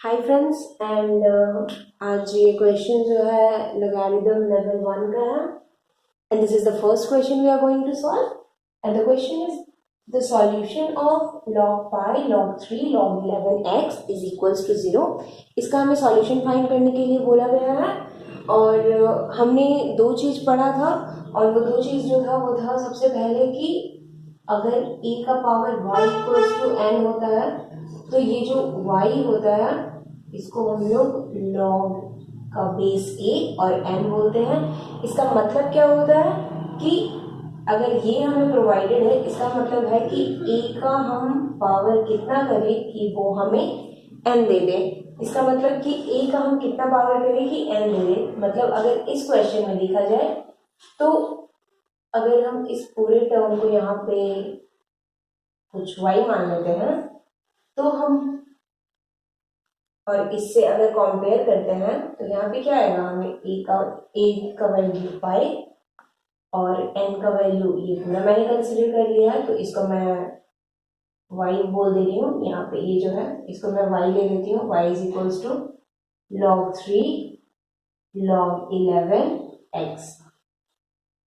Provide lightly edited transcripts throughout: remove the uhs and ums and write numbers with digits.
Hi friends and आज ये question जो है लॉगरिथम लेवल 1 का है and this is the first question we are going to solve and the question is the solution of log pi log 3 log 11x is equals to 0। इसका हमें solution find करने के लिए बोला गया है और हमने दो चीज़ पढ़ा था और वो दो चीज़ जो था वो था सबसे पहले कि अगर a का power y equals to n होता है तो ये जो y होता है इसको हम लोग log का बेस a और n बोलते हैं। इसका मतलब क्या होता है कि अगर ये हमें प्रोवाइडेड है इसका मतलब है कि a का हम पावर कितना करें कि वो हमें n दे दे। इसका मतलब कि a का हम कितना पावर करें कि n दे दे। मतलब अगर इस क्वेश्चन में देखा जाए तो अगर हम इस पूरे टर्म को यहाँ पे कुछ y मान लेते हैं तो हम और इससे अगर कंपेयर करते हैं तो यहाँ पे क्या आएगा, हमें a का वैल्यू पाई और n का वैल्यू ये पूरा मैंने कंसिडर कर लिया है तो इसको मैं y बोल दे रही हूँ। यहाँ पे ये जो है इसको मैं y ले लेती हूँ। y is equals to log 3 log 11x।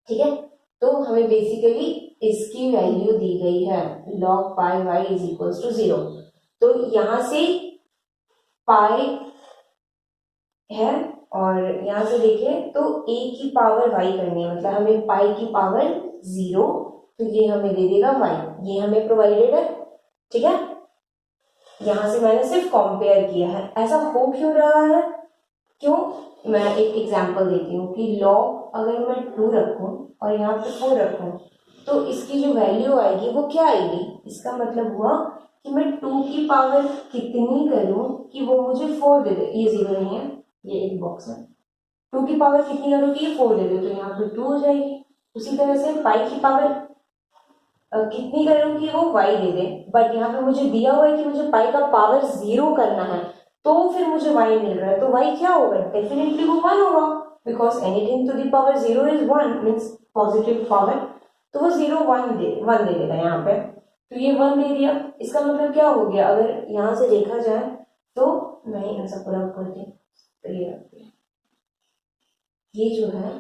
ठीक है, तो हमें बेसिकली इसकी वैल्यू दी गई है log pi y is equals to 0। तो यहाँ से पाई है और यहाँ से देखिए तो a की पावर y करनी है, मतलब हमें पाई की पावर 0 तो ये हमें दे देगा y, ये हमें प्रोवाइडेड है। ठीक है, यहाँ से मैंने सिर्फ कंपेयर किया है। ऐसा हो क्यों रहा है, क्यों, मैं एक एग्जांपल देती हूँ कि log अगर मैं 2 रखूँ और यहाँ पे 4 रखूँ तो इसकी जो वैल्यू आएगी वो क्या आएगी। इसका मतलब हुआ कि मैं 2 की पावर कितनी करूँ कि वो मुझे 4 दे दे। ये 0 नहीं है, ये एक बॉक्स है। 2 की पावर कितनी करूँ कि ये 4 दे दे, तो यहाँ पे 2 हो जाएगी। उसी तरह से पाई की पावर कितनी करूँ कि वो y दे दे, बट यहाँ पे मुझे दिया हुआ है कि मुझे पाई का पावर 0 करना है तो फिर मुझे y मिल रहा है। तो y क्या होगा, डेफिनेटली वो 1 होगा, because anything to the power 0 is 1 means positive power. तो वो 0 1 दे देगा यहाँ पे, तो ये 1 दे दिया। इसका मतलब क्या हो गया, अगर यहाँ से देखा जाए तो मैं ऐसा पूरा करती हूँ तो ये जो है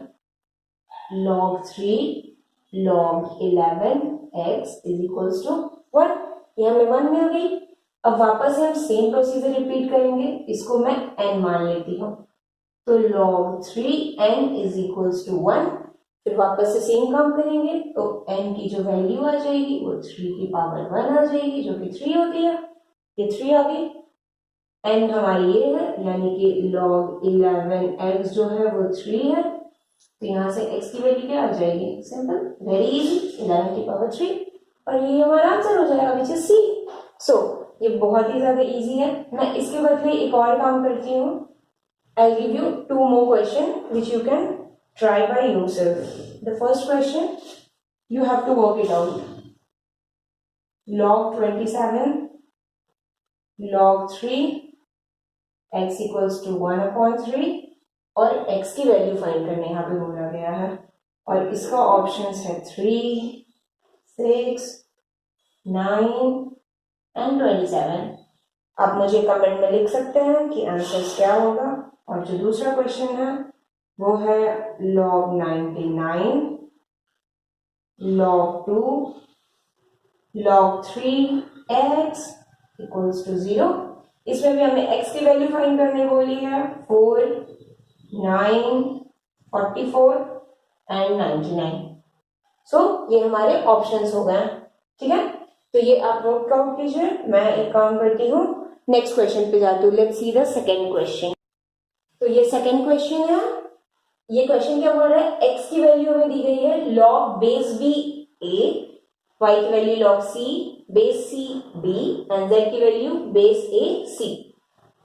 log 3 log 11x is equals to 1, ये हमें 1 मिल गई। अब वापस से हम सेम प्रोसीजर रिपीट करेंगे, इसको मैं n मान लेती हूँ तो log 3n is equals to 1। फिर वापस से सेम काम करेंगे तो n की जो वैल्यू आ जाएगी वो 3 की पावर 1 आ जाएगी जो कि 3 होती है। ये 3 आ गई। n हमारी ये है यानी कि log 11x जो है वो 3 है, तो यहाँ से x की वैल्यू क्या आ जाएगी, सिंपल, वेरी इजी, 11 की पावर 3 और ये हमारा आंसर हो जाएगा विच इज सी। सो ये बहुत ही ज्यादा इजी है। मैं इसके बदले एक और काम करती हूँ, I'll give you 2 more questions which you can try by yourself. The first question, you have to work it out. Log 27, log 3, x equals to 1/3 और x की वैल्यू फाइंड करने यहाँ पे बोला गया है और इसका ऑप्शंस है 3, 6, 9 एंड 27। आप मुझे कमेंट में लिख सकते हैं कि आंसर क्या होगा। और जो दूसरा क्वेश्चन है वो है log 99, log 2, log 3x equals to 0। इसमें भी हमें x की वैल्यू फाइंड करने बोली है 4, 9, 44 एंड 99। सो ये हमारे ऑप्शंस हो गए। ठीक है, तो ये आप नोट डाउन कीजिए। मैं एक काम करती हूँ, नेक्स्ट क्वेश्चन पे जाती हूँ। Let's see the second question. तो ये सेकेंड क्वेश्चन है। ये क्वेश्चन क्या बोल रहा है, x की वैल्यू हमें दी गई है log base b a, y की value log c base c b and z की वैल्यू बेस a c।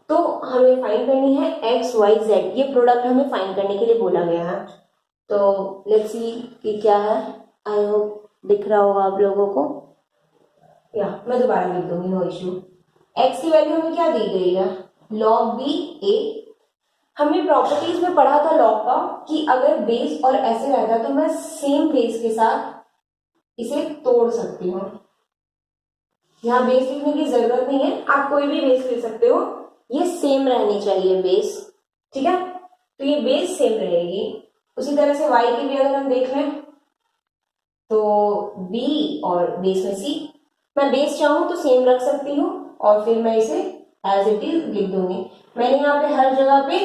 तो हमें फाइंड करनी है x y z, ये प्रोडक्ट हमें फाइंड करने के लिए बोला गया है। तो लेट्स सी कि क्या है। आई होप दिख रहा होगा आप लोगों को, या मैं दोबारा लिख दूंगी, नो इश्यू। x की वैल्यू हमें क्या दी गई है, log b a। हमने प्रॉपर्टीज में पढ़ा था लॉग का कि अगर बेस और ऐसे रहता तो मैं सेम बेस के साथ इसे तोड़ सकती हूँ। यहाँ बेस लिखने की जरूरत नहीं है, आप कोई भी बेस ले सकते हो। ये सेम रहनी चाहिए बेस, ठीक है। तो ये बेस सेम रहेगी। उसी तरह से y की भी अगर हम देख लें तो b और बेस में c, मैं बेस चाहूं तो सेम रख सकती हूँ और फिर मैं इसे एज इट इज लिख दूंगी। मैंने यहाँ पे हर जगह पे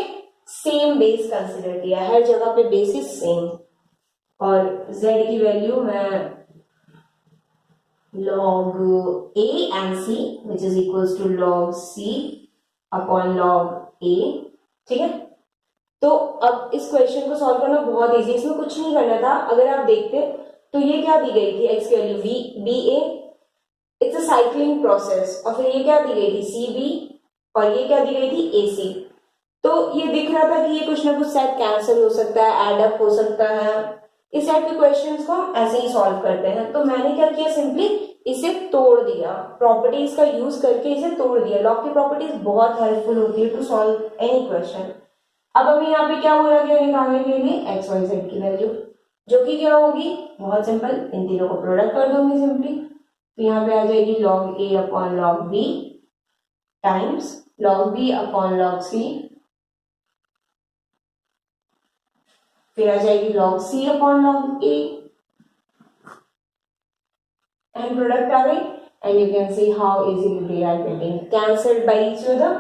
सेम बेस कंसिडर किया, हर जगह पे बेस इज सेम। और z की वैल्यू मैं log a and c which is equals to log c upon log a, ठीक है। तो अब इस क्वेश्चन को सॉल्व करना बहुत इजी, इसमें कुछ नहीं करना था। अगर आप देखते तो ये क्या दी गई थी, x की value B A, it's a cycling process, और फिर ये क्या दी गई थी सी बी, और ये क्या दी गई थी ए सी। तो ये दिख रहा था कि ये कुछ ना कुछ शायद कैंसिल हो सकता है, एड अप हो सकता है। इस टाइप के क्वेश्चंस को हम ऐसे ही सॉल्व करते हैं। तो मैंने क्या किया, सिंपली इसे तोड़ दिया, प्रॉपर्टीज का यूज करके इसे तोड़ दिया। लॉग की प्रॉपर्टीज बहुत हेल्पफुल होती है टू सॉल्व एनी क्वेश्चन। अब हमें यहाँ पे क्या बोला गया निकालने के लिए, एक्स वाई जेड की वैल्यू, जो कि क्या होगी, बहुत सिंपल, इन तीनों को प्रोडक्ट कर दूंगी सिंपली। तो यहाँ पे आ जाएगी log a upon log b times log b upon log c, फिर आ जाएगी log c upon log a, and product आ गई। And you can see how easily they are getting cancelled by each other,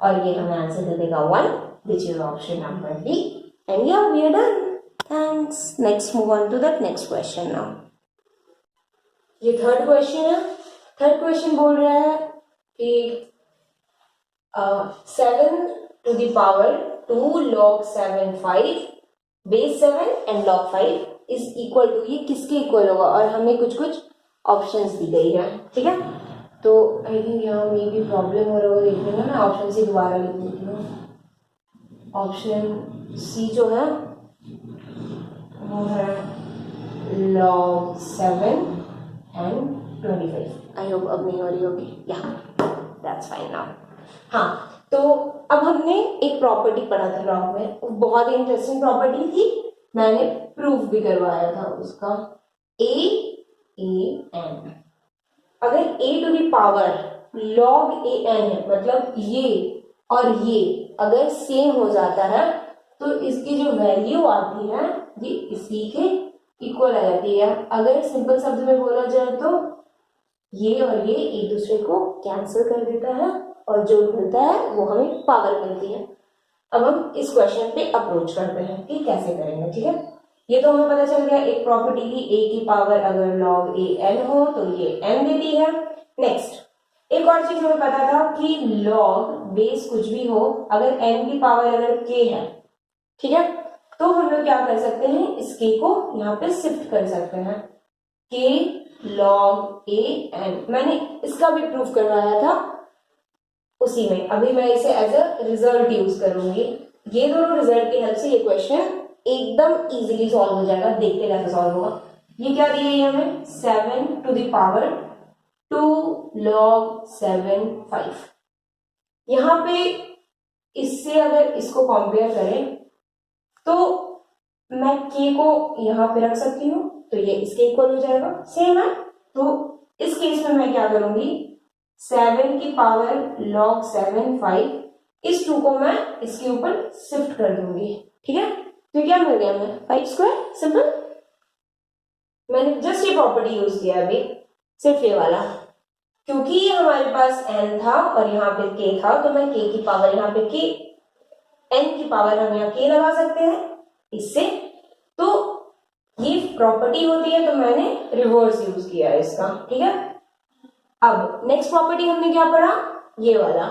और ये हमें answer दे देगा 1 which is option number D, and yeah, we are done. Thanks. Next, move on to the next question now. ये third question है। Third question बोल रहा है कि 7 to the power 2 log 7 5 base 7 and log 5 is equal to, ये किसके equal होगा, और हमें कुछ कुछ ऑप्शंस दी गई है, ठीक है। तो आई थिंक यहाँ मे भी प्रॉब्लम हो रहा है, देखने में मैं ऑप्शन सी दोबारा लिख देती हूँ। ऑप्शन सी जो है वो है log 7 and 25। आई होप अब नहीं हो रही होगी, या दैट्स फाइन नाउ। हाँ, तो अब हमने एक प्रॉपर्टी पढ़ा था लॉग में, बहुत ही इंटरेस्टिंग प्रॉपर्टी थी, मैंने प्रूफ भी करवाया था उसका, ए एन। अगर a to the power log a n है, मतलब ये और ये अगर सेम हो जाता है तो इसकी जो वैल्यू आती है ये इसी के इक्वल आ जाती है। अगर सिंपल शब्द में बोला जाए तो ये और ये एक दूसरे को कैंसिल कर देता है और जो मिलता है वो हमें पावर मिलती है। अब हम इस क्वेश्चन पे अप्रोच करते हैं कि कैसे करेंगे, ठीक है। ये तो हमें पता चल गया एक प्रॉपर्टी की, a की पावर अगर log a n हो तो ये n देती है। नेक्स्ट एक और चीज हमें पता था कि log बेस कुछ भी हो, अगर n की पावर अगर k है, ठीक है, तो हम लोग क्या कर सकते हैं, इस k को यहाँ पे शिफ्ट कर सकते हैं, k log a n। मैंने इसका भी प्रूफ करवाया था उसी में, अभी मैं इसे एज अ रिजल्ट यूज करूंगी। ये दोनों रिजल्ट की हेल्प से ये क्वेश्चन एकदम इजीली सॉल्व हो जाएगा। देखते कैसे सॉल्व होगा। ये क्या दिया है हमें, 7 टू द पावर 2 log 7 5। यहाँ पे इससे अगर इसको कंपेयर करें तो मैं k को यहाँ पे रख सकती हूँ, तो ये इसके इक्वल हो जाएगा, सेम है। तो इस केस में मैं क्या करूंगी, 7 की पावर log 7 5, इस 2 को मैं इसके ऊपर शिफ्ट कर दूंगी, ठीक है। तो क्या मिल गया हमें, 5 स्क्वायर, सिंपल। मैंने जस्ट ये प्रॉपर्टी यूज किया अभी, सिर्फ ये वाला, क्योंकि हमारे पास n था और यहाँ पे k था, तो मैं k की पावर यहाँ पे k, n की पावर हम यहाँ k लगा सकते हैं इससे। तो ये प्रॉपर्टी होती है, तो मैंने रिवर्स यूज किया इसका, ठीक है। अब नेक्स्ट प्रॉपर्टी हमने क्या पढ़ा, ये वाला,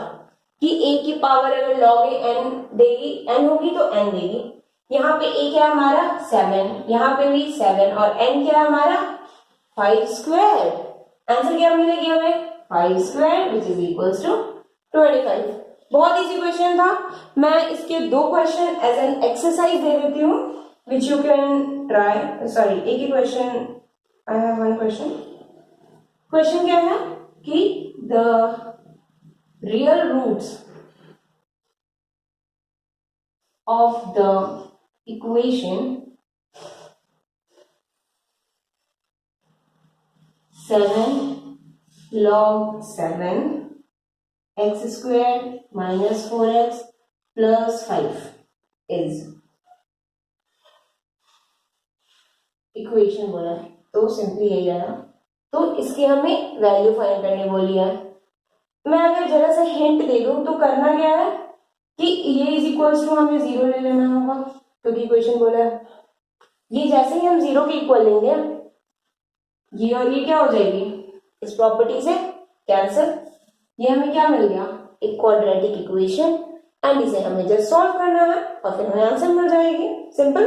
कि a की पावर अगर log a n देगी, n होगी तो n देगी। यहाँ पे a क्या है हमारा 7, यहाँ पे भी 7, और n क्या है हमारा 5 स्क्वायर। आंसर क्या मिलेगी हमें, 5 square which is equals to 25। बहुत इजी क्वेश्चन था। मैं इसके 2 क्वेश्चन एज एन एक्सरसाइज दे देती हूँ which you can try. Sorry, एक ही question, I have one question. Question क्या है कि the real roots of the equation 7 log 7 x square minus 4x plus 5 is equation बोला है, तो सिंपली यही आया। तो इसकी हमें वैल्यू फाइंड करने बोली है। मैं अगर जरा सा हिंट दे दूं तो करना क्या है कि ये इज इक्वल्स टू हमें जीरो ले लेना होगा, क्योंकि इक्वेशन बोला है। ये जैसे ही हम जीरो के इक्वल लेंगे, ये और ये क्या हो जाएगी, इस प्रॉपर्टी से कैंसिल। ये हमें क्या मिल गया, एक क्वाड्रेटिक इक्वेशन, एंड इसे हमें जस्ट सॉल्व करना है और फिर हमें आंसर मिल जाएगी। सिंपल।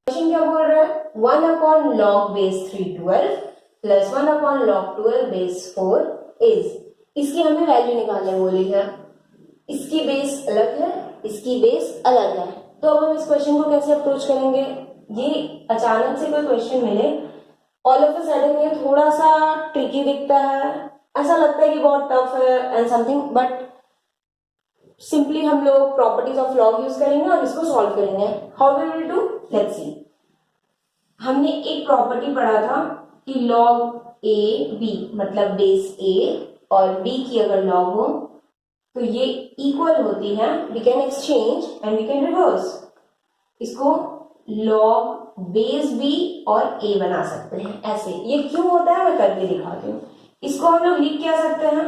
क्वेश्चन क्या बोल रहा है, 1 upon log base 3 12 plus 1 upon log 12 base 4 is, इसकी हमें वैल्यू निकालने बोली है। इसकी बेस अलग है, इसकी बेस अलग है, तो अब हम इस क्वेश्चन को कैसे अप्रोच करेंगे। ये अचानक से कोई क्वेश्चन मिले, ऑल ऑफ अ सडन ये थोड़ा सा ट्रिकी दिखता है, ऐसा लगता है कि बहुत टफ है एंड समथिंग, बट सिंपली हम लोग प्रॉपर्टीज ऑफ लॉग यूज करेंगे और इसको सॉल्व करेंगे। How we will do, let's see. हमने एक प्रॉपर्टी पढ़ा था कि लॉग ए बी मतलब बेस ए और बी की अगर लॉग हो तो ये इक्वल होती है, we can exchange and we can reverse. इसको लॉग बेस बी और ए बना सकते हैं ऐसे। ये क्यों होता है मैं करके दिखाती हूँ। इसको हम लोग लिख क्या सकते हैं,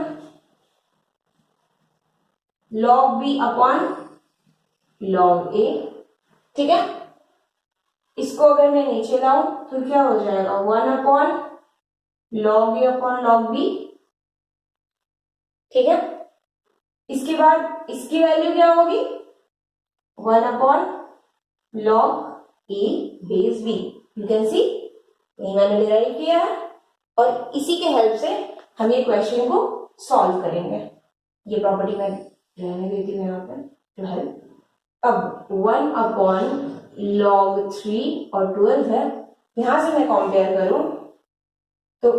लॉग बी अपॉन लॉग ए, ठीक है। इसको अगर मैं नीचे लाऊं तो क्या हो जाएगा, 1 upon log A upon log B, ठीक है। इसके बाद इसकी वैल्यू क्या होगी, 1 upon log A base B. You can see, यही मैंने डिराइव किया है और इसी के हेल्प से हम ये क्वेश्चन को सॉल्व करेंगे। ये प्रॉपर्टी मैं रहने देती हूँ यहाँ पे टू हेल्प। अब 1 अपॉन लॉग 3 और 12 है, यहां से मैं कंपेयर करूं तो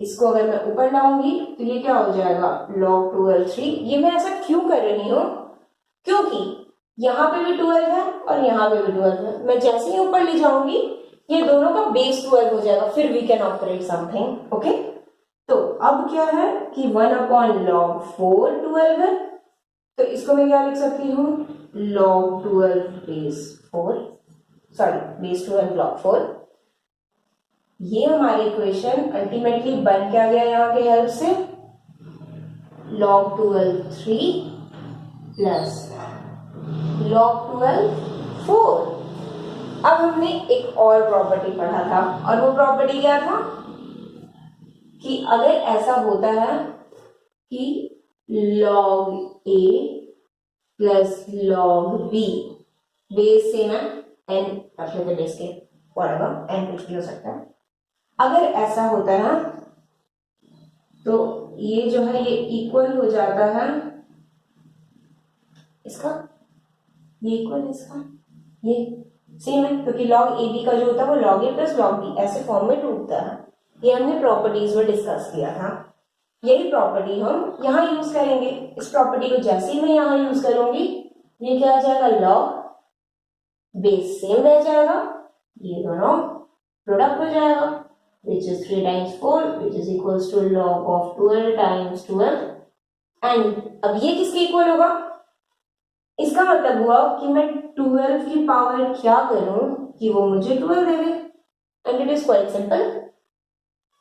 इसको अगर मैं ऊपर लाऊंगी तो ये क्या हो जाएगा, log 12 3। ये मैं ऐसा क्यों कर रही हूं, क्योंकि यहाँ पे भी 12 है और यहाँ पे भी 12 है। मैं जैसे ही ऊपर ले जाऊंगी ये दोनों का बेस 12 हो जाएगा, फिर we can operate something, okay. तो अब क्या है कि 1 अपॉन लॉग 4 12 है, तो इसको मैं क्या लिख सकती हूँ, log 12 base 4, sorry base 12 log 4। ये हमारी इक्वेशन अल्टीमेटली बन क्या गया यहाँ के हेल्प से, log 12 3 प्लस log 12 4। अब हमने एक और प्रॉपर्टी पढ़ा था और वो प्रॉपर्टी क्या था कि अगर ऐसा होता है कि log a plus log b, base same है, n रख लेते बेस के, whatever n कुछ भी हो सकता है। अगर ऐसा होता है तो ये जो है ये इक्वल हो जाता है इसका, ये इक्वल इसका, ये सेम है क्योंकि log ए बी का जो होता है वो log ए प्लस log बी ऐसे फॉर्म में टूटता है। ये हमने प्रॉपर्टीज में डिस्कस किया था। यही प्रॉपर्टी हम यहाँ यूज करेंगे। इस प्रॉपर्टी को जैसे ही मैं यहाँ यूज करूंगी ये क्या आ जाएगा, log बेस सेम रह जाएगा, ये दोनों प्रोडक्ट हो जाएगा, which is 3 times 4 which is equals to log of 12 times 12। And अब ये किसके इक्वल होगा, इसका मतलब हुआ कि मैं 12 की पावर क्या करूं कि वो मुझे 12 दे दे, and it is quite simple.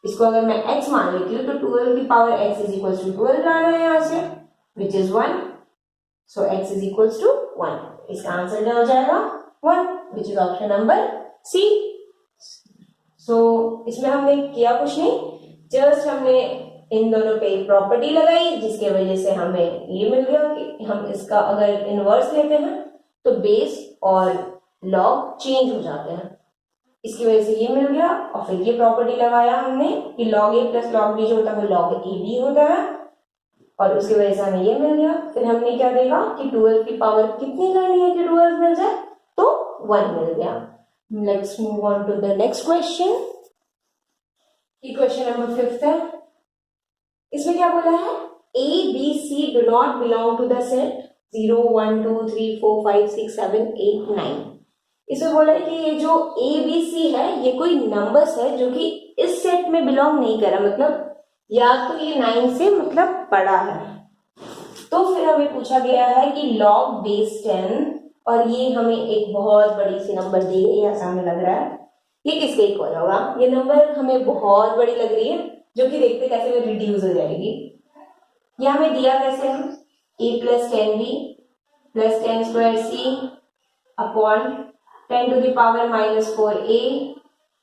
इसको अगर मैं x मान लेती हूँ तो 12 की power x is equals to 12 लाना है यहाँ से, which is 1, so x is equals to 1। इसका आंसर क्या हो जाएगा, 1, which is option number C. So इसमें हमने किया कुछ नहीं, जस्ट हमने इन दोनों पे एक प्रॉपर्टी लगाई जिसके वजह से हमें ये मिल गया कि हम इसका अगर इनवर्स लेते हैं तो बेस और लॉग चेंज हो जाते हैं। इसकी वजह से ये मिल गया और फिर ये प्रॉपर्टी लगाया हमने कि log a plus log b जो होता है वो log a b होता है और उसकी वजह से हमें ये मिल गया। फिर हमने क्या देखा कि 12 की पावर कितनी करनी है कि 12 मिल जाए, तो 1 मिल गया। Let's move on to the next question. Question number 5 है। इसमें क्या बोला है, a b c do not belong to the set 0 1 2 3 4 5 6 7 8 9। इसमें बोला है कि ये जो a b c है ये कोई नंबर्स है जो कि इस सेट में बिलोंग नहीं कर रहा, मतलब या तो ये 9 से मतलब बड़ा है। तो फिर हमें पूछा गया है कि log बेस 10, और ये हमें एक बहुत बड़ी सी नंबर दी गई है, ऐसा हमें लग रहा है ये किसके इक्वल होगा। ये नंबर हमें बहुत बड़ी लग रही है, जो कि देखते कैसे वो रिड्यूस हो जाएगी। ये हमें दिया कैसे है, a plus 10b plus 10 square c upon 10 to the power minus 4a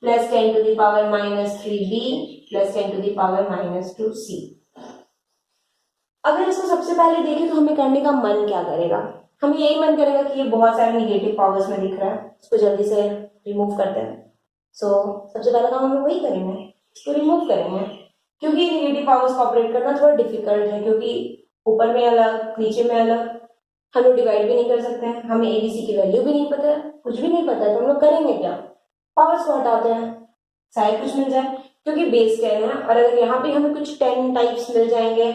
plus 10 to the power minus 3b plus 10 to the power minus 2c। अगर इसको सबसे पहले देखें तो हमें करने का मन क्या करेगा, हमें यही मन करेगा कि ये बहुत सारे निगेटिव पावर्स में दिख रहा है, इसको जल्दी से रिमूव करते हैं। सबसे पहला काम हम वही करेंगे, इसको रिमूव करेंगे, क्योंकि निगेटिव पावर्स को ऑपरेट करना थोड़ा डिफिकल्ट है, क्योंकि ऊपर में अलग नीचे में अलग, हम लोग डिवाइड भी नहीं कर सकते हैं, हमें एबीसी की वैल्यू भी नहीं पता है, कुछ भी नहीं पता है, तो हम लोग करेंगे क्या, पावर्स को हटाते हैं, शायद कुछ मिल जाए, क्योंकि बेस 10 है। और अगर यहाँ पे हमें कुछ 10 टाइप्स मिल जाएंगे,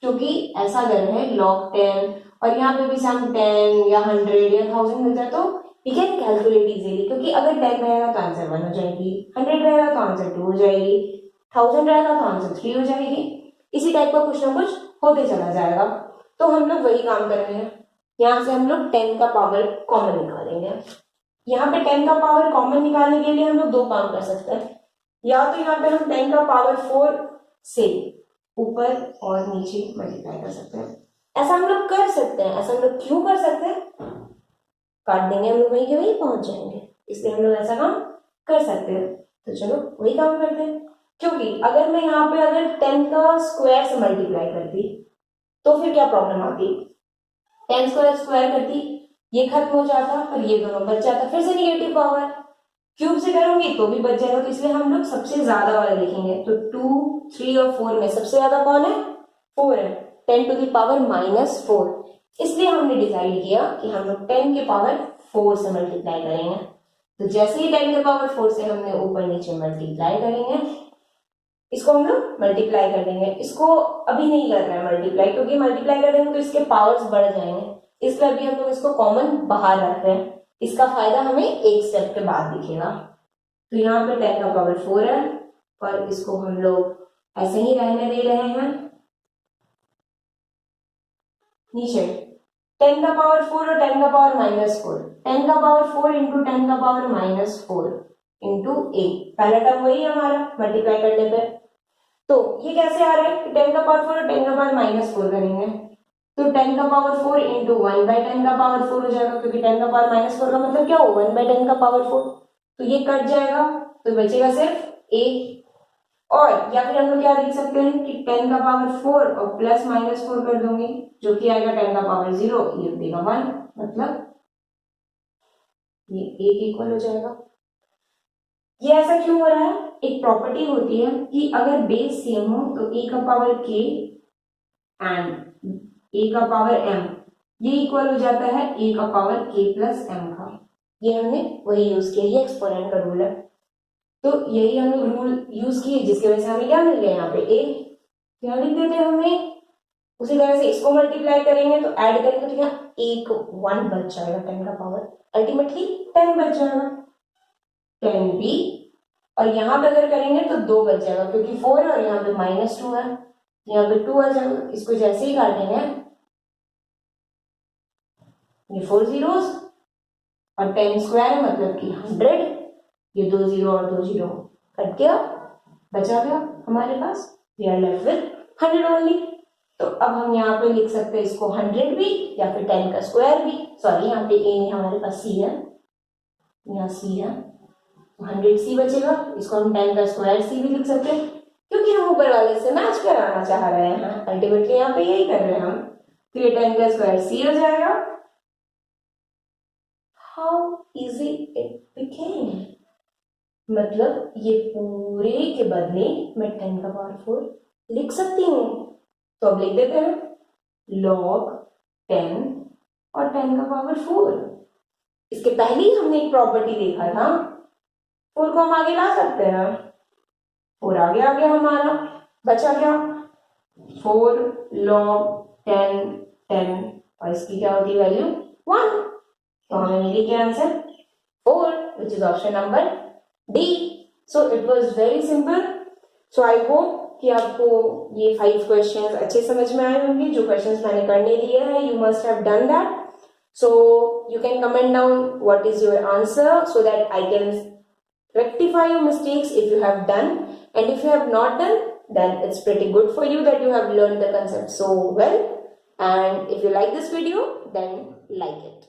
क्योंकि ऐसा अगर है log 10 और यहाँ पे भी सम 10 या 100 या 1000 मिल जाए तो वी कैन कैलकुलेट इजीली, क्योंकि अगर 10 रहेगा तो आंसर 1 हो जाएगी, 100 रहेगा तो आंसर 2 हो जाएगी, 1000 रहेगा तो आंसर 3 हो जाएगी। इसी टाइप का कुछ ना कुछ होते चला जाएगा। तो हम लोग वही काम करेंगे, यहाँ से हम लोग 10 का पावर कॉमन निकालेंगे। यहाँ पे 10 का पावर कॉमन निकालने के लिए हम लोग दो काम कर सकते हैं, या तो यहाँ पे हम 10 का पावर 4 से ऊपर और नीचे मल्टीप्लाई कर सकते हैं, ऐसा हम लोग कर सकते हैं। ऐसा हम लोग क्यों कर सकते हैं, काट देंगे हम लोग वहीं के वहीं पहुंच जाएंगे, इसलिए हम लोग ऐसा काम कर सकते हैं। तो चलो वही काम करते हैं, क्योंकि अगर मैं यहाँ पे अगर 10 का स्क्वायर से मल्टीप्लाई करती तो फिर क्या प्रॉब्लम आती, 10 स्क्वायर स्क्वायर करती, ये खत्म हो जाता और ये दोनों बच जाता, फिर से निगेटिव पावर, क्यूब से करूंगी तो भी बच जाएगा। तो इसलिए हम लोग सबसे ज्यादा वाला लिखेंगे, तो 2, 3 और 4 में सबसे ज्यादा कौन है, 4 है, 10 टू द पावर माइनस 4। इसलिए हमने डिसाइड किया कि हम लोग 10 के पावर 4 से मल्टीप्लाई करेंगे। तो जैसे ही 10 के पावर 4 से हमने ऊपर नीचे मल्टीप्लाई करेंगे, इसको हम लोग मल्टीप्लाई कर देंगे। इसको अभी नहीं कर रहे हैं मल्टीप्लाई, क्योंकि मल्टीप्लाई कर देंगे तो इसके पावर्स बढ़ जाएंगे, इसलिए अभी हम लोग इसको कॉमन बाहर रख रहे हैं। इसका फायदा हमें एक स्टेप के बाद दिखेगा। तो यहाँ पे 10 का पावर 4 है और इसको हम लोग ऐसे ही रहने दे रहे हैं। नीचे 10 का पावर 4 और 10 का पावर माइनस 4, 10 का पावर 4 इंटू 10 का पावर माइनस 4 इंटू ए, पहला टर्म वही है हमारा मल्टीप्लाई करने पे। तो ये कैसे आ रहा है कि 10 का पावर 4 और 10 का पावर माइनस 4 करेंगे, तो 10 का पावर 4 इंटू 1/10 का पावर 4 हो जाएगा, क्योंकि 10 का पावर माइनस 4 का मतलब क्या हो, 1/10 का पावर 4। तो ये कट जाएगा, तो बचेगा सिर्फ ए। और या फिर हम लोग क्या लिख सकते हैं कि 10 का पावर 4 और प्लस माइनस 4 कर दूंगी, जो कि आएगा 10 का पावर 0, ये देगा 1, मतलब ये ए के इक्वल हो जाएगा। ये ऐसा क्यों हो रहा है, एक प्रॉपर्टी होती है कि अगर बेस सेम हो तो ए का पावर के एंड ए का पावर एम, ये इक्वल हो जाता है ए का पावर के प्लस एम का। ये हमने वही यूज किया, ये एक्सपोनेंट का रूल है। तो यही हम लोग रूल यूज किए, जिसकी वजह से हमें क्या मिल गया, यहाँ पे ए यहाँ लिख देते हमने। उसी तरह से इसको मल्टीप्लाई करेंगे तो ऐड करेंगे तो यहाँ एक 1 बच जाएगा, 10 का पावर अल्टीमेटली 10 बच जाएगा, 10 भी। और यहाँ पे अगर करेंगे तो 2 बच जाएगा, क्योंकि 4 है और यहाँ पे माइनस 2 है, यहाँ पे 2 आ जाएगा। इसको जैसे ही काटेंगे, ये 4 जीरोस और 10 स्क्वायर है मतलब कि 100, ये 2 जीरो और 2 जीरो कट गया, बचा गया हमारे पास, we are left with 100 only. तो अब हम यहाँ पे लिख सकते हैं इसको 100 भी या फिर 10 का स्क्वायर भी, सॉरी यहाँ पे ए नहीं, हमारे पास सी है, यहाँ सी है, 100 सी बचेगा। इसको हम 10 का स्क्वायर सी भी लिख सकते हैं, क्योंकि हम ऊपर वाले से मैच कराना चाह रहे हैं, अल्टीमेटली यहाँ पे यही कर रहे हैं हम। तो ये 10 का स्क्वायर सी हो जाएगा। हाउ इजी इट बिकेम, मतलब ये पूरे के बदले मैं 10 का पावर 4 लिख सकती हूँ। तो अब लिख देते हैं log 10 और 10 का पावर 4। इसके पहले ही हमने एक प्रॉपर्टी देखा था, 4 को हम आगे ला सकते हैं, 4 आगे आ गया हमारा, बचा क्या 4 log 10 10 और इसकी क्या होती है वैल्यू 1। तो हमें मिली क्या answer 4, which is option number D. So it was very simple. So I hope कि आपको ये 5 क्वेश्चंस अच्छे समझ में आए होंगे। जो क्वेश्चंस मैंने करने दिए हैं, you must have done that. So you can comment down what is your answer so that I can rectify your mistakes if you have done, and if you have not done, then it's pretty good for you that you have learned the concept so well. And if you like this video, then like it.